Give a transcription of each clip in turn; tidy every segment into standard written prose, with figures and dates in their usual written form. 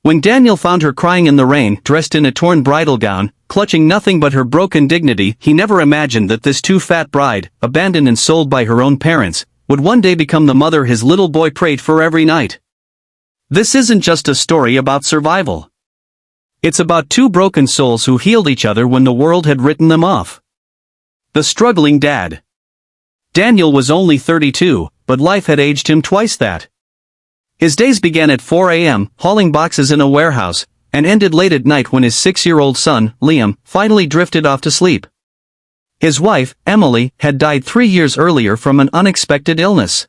When Daniel found her crying in the rain, dressed in a torn bridal gown, clutching nothing but her broken dignity, he never imagined that this too-fat bride, abandoned and sold by her own parents, would one day become the mother his little boy prayed for every night. This isn't just a story about survival. It's about two broken souls who healed each other when the world had written them off. The struggling dad. Daniel was only 32, but life had aged him twice that. His days began at 4 a.m., hauling boxes in a warehouse, and ended late at night when his 6-year-old son, Liam, finally drifted off to sleep. His wife, Emily, had died 3 years earlier from an unexpected illness.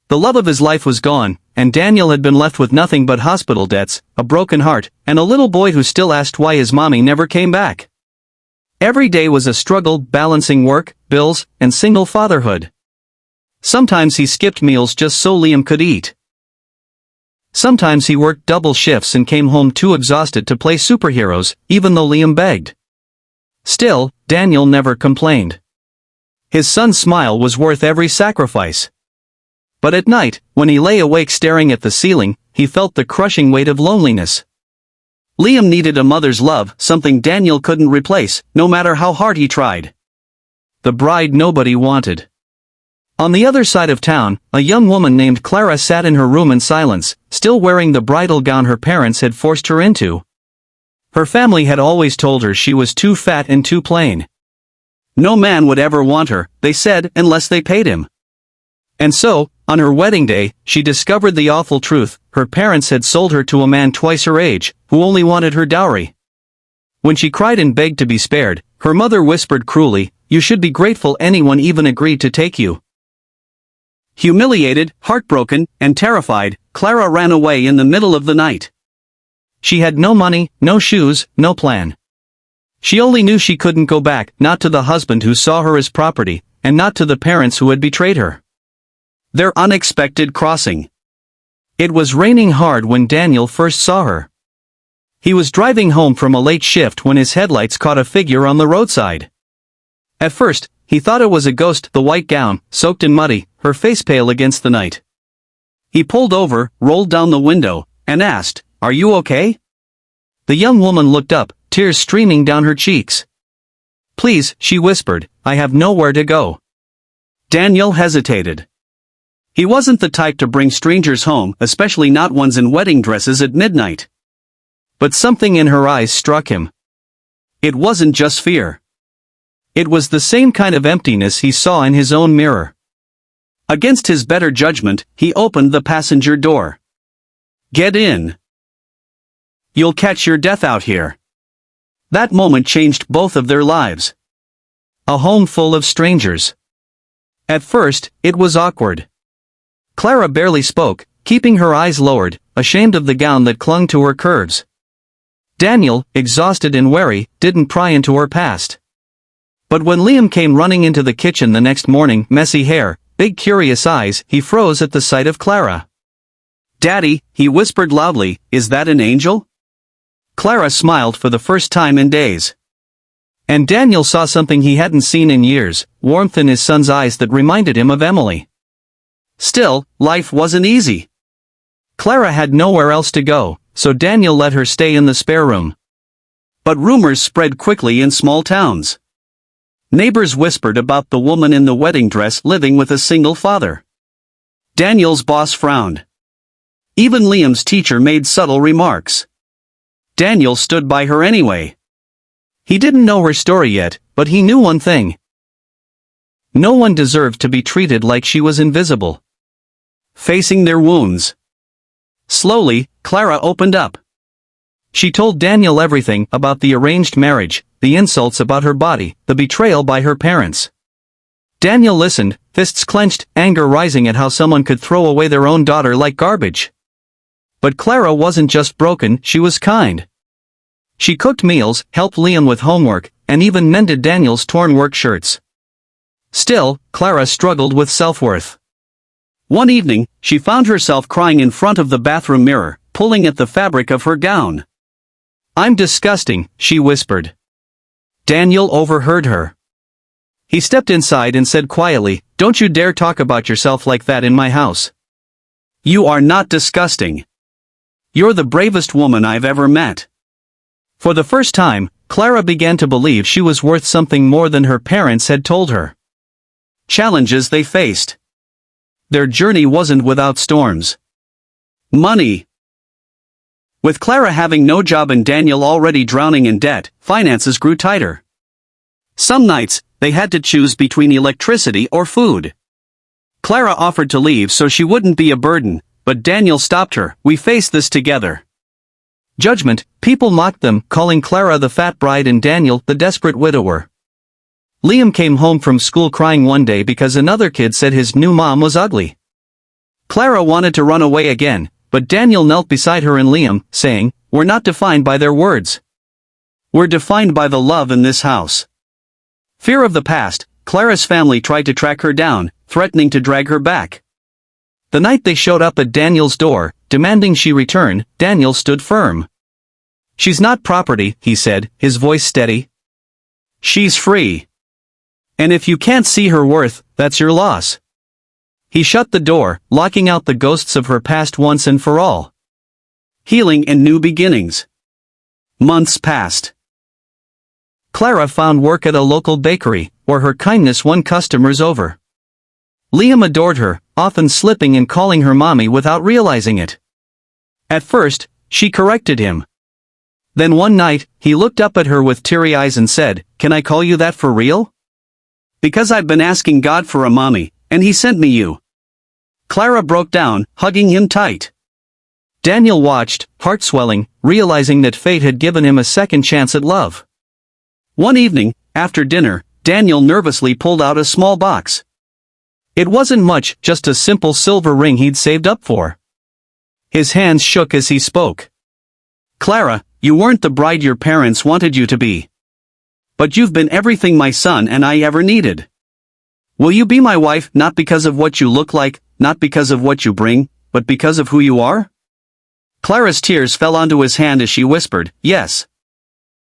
The love of his life was gone, and Daniel had been left with nothing but hospital debts, a broken heart, and a little boy who still asked why his mommy never came back. Every day was a struggle balancing work, bills, and single fatherhood. Sometimes he skipped meals just so Liam could eat. Sometimes he worked double shifts and came home too exhausted to play superheroes, even though Liam begged. Still, Daniel never complained. His son's smile was worth every sacrifice. But at night, when he lay awake staring at the ceiling, he felt the crushing weight of loneliness. Liam needed a mother's love, something Daniel couldn't replace, no matter how hard he tried. The bride nobody wanted. On the other side of town, a young woman named Clara sat in her room in silence, still wearing the bridal gown her parents had forced her into. Her family had always told her she was too fat and too plain. No man would ever want her, they said, unless they paid him. And so, on her wedding day, she discovered the awful truth: her parents had sold her to a man twice her age, who only wanted her dowry. When she cried and begged to be spared, her mother whispered cruelly, "You should be grateful anyone even agreed to take you." Humiliated, heartbroken, and terrified, Clara ran away in the middle of the night. She had no money, no shoes, no plan. She only knew she couldn't go back, not to the husband who saw her as property, and not to the parents who had betrayed her. Their unexpected crossing. It was raining hard when Daniel first saw her. He was driving home from a late shift when his headlights caught a figure on the roadside. At first, he thought it was a ghost, the white gown, soaked and muddy, her face pale against the night. He pulled over, rolled down the window, and asked, "Are you okay?" The young woman looked up, tears streaming down her cheeks. "Please," she whispered, "I have nowhere to go." Daniel hesitated. He wasn't the type to bring strangers home, especially not ones in wedding dresses at midnight. But something in her eyes struck him. It wasn't just fear. It was the same kind of emptiness he saw in his own mirror. Against his better judgment, he opened the passenger door. "Get in. You'll catch your death out here." That moment changed both of their lives. A home full of strangers. At first, it was awkward. Clara barely spoke, keeping her eyes lowered, ashamed of the gown that clung to her curves. Daniel, exhausted and wary, didn't pry into her past. But when Liam came running into the kitchen the next morning, messy hair, big curious eyes, he froze at the sight of Clara. "Daddy," he whispered loudly, "is that an angel?" Clara smiled for the first time in days. And Daniel saw something he hadn't seen in years, warmth in his son's eyes that reminded him of Emily. Still, life wasn't easy. Clara had nowhere else to go, so Daniel let her stay in the spare room. But rumors spread quickly in small towns. Neighbors whispered about the woman in the wedding dress living with a single father. Daniel's boss frowned. Even Liam's teacher made subtle remarks. Daniel stood by her anyway. He didn't know her story yet, but he knew one thing. No one deserved to be treated like she was invisible. Facing their wounds. Slowly, Clara opened up. She told Daniel everything about the arranged marriage, the insults about her body, the betrayal by her parents. Daniel listened, fists clenched, anger rising at how someone could throw away their own daughter like garbage. But Clara wasn't just broken, she was kind. She cooked meals, helped Liam with homework, and even mended Daniel's torn work shirts. Still, Clara struggled with self-worth. One evening, she found herself crying in front of the bathroom mirror, pulling at the fabric of her gown. "I'm disgusting," she whispered. Daniel overheard her. He stepped inside and said quietly, "Don't you dare talk about yourself like that in my house. You are not disgusting. you're the bravest woman I've ever met." For the first time, Clara began to believe she was worth something more than her parents had told her. Challenges they faced. Their journey wasn't without storms. Money. With Clara having no job and Daniel already drowning in debt, finances grew tighter. Some nights, they had to choose between electricity or food. Clara offered to leave so she wouldn't be a burden, but Daniel stopped her. "We face this together." Judgment, people mocked them, calling Clara the fat bride and Daniel the desperate widower. Liam came home from school crying one day because another kid said his new mom was ugly. Clara wanted to run away again, but Daniel knelt beside her and Liam, saying, "We're not defined by their words. We're defined by the love in this house." Fear of the past, Clara's family tried to track her down, threatening to drag her back. The night they showed up at Daniel's door, demanding she return, Daniel stood firm. "She's not property," he said, his voice steady. "She's free. And if you can't see her worth, that's your loss." He shut the door, locking out the ghosts of her past once and for all. Healing and new beginnings. Months passed. Clara found work at a local bakery, where her kindness won customers over. Liam adored her, often slipping and calling her mommy without realizing it. At first, she corrected him. Then one night, he looked up at her with teary eyes and said, "Can I call you that for real? Because I've been asking God for a mommy, and he sent me you." Clara broke down, hugging him tight. Daniel watched, heart swelling, realizing that fate had given him a second chance at love. One evening, after dinner, Daniel nervously pulled out a small box. It wasn't much, just a simple silver ring he'd saved up for. His hands shook as he spoke. "Clara, you weren't the bride your parents wanted you to be. But you've been everything my son and I ever needed. Will you be my wife not because of what you look like, not because of what you bring, but because of who you are?" Clara's tears fell onto his hand as she whispered, "Yes."